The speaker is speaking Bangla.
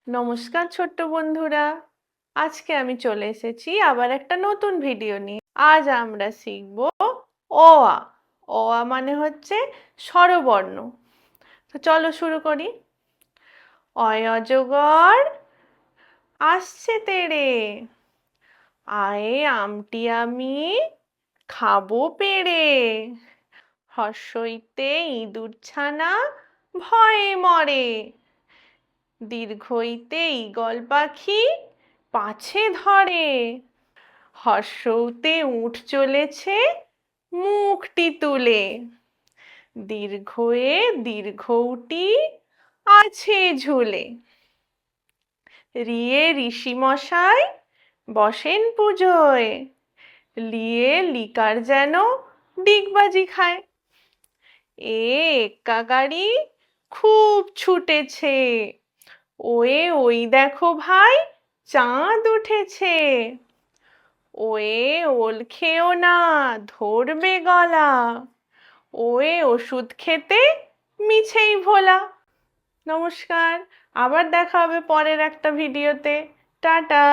নমস্কার ছোট্ট বন্ধুরা, আজকে আমি চলে এসেছি আবার একটা নতুন ভিডিও নিয়ে। আজ আমরা শিখব অ আ। অ আ মানে হচ্ছে স্বরবর্ণ। তো চলো শুরু করি। অয় অজগর আসছে তেড়ে, আয়ে আমটি আমি খাবো পেড়ে, হর্ষইতে ইঁদুর ছানা ভয়ে মরে, দীর্ঘইতে ঈগল পাখি পাছে ধরে, হর্ষউতে উঠ চলেছে মুখটি তুলে, দীর্ঘয়ে দীর্ঘউটি আছে ঝুলে, রিয়ে ঋষিমশাই বসেন পুজোয়, লিয়ে লিকার যেন ডিগবাজি খায়, এক্কা গাড়ি খুব ছুটেছে, ওয়ে ওই দেখো ভাই চাঁদ উঠেছে, ওয়ে ওল খেও না ধরবে গলা, ওয়ে ওষুধ খেতে মিছেই ভোলা। নমস্কার, আবার দেখা হবে পরের একটা ভিডিওতে। টাটা।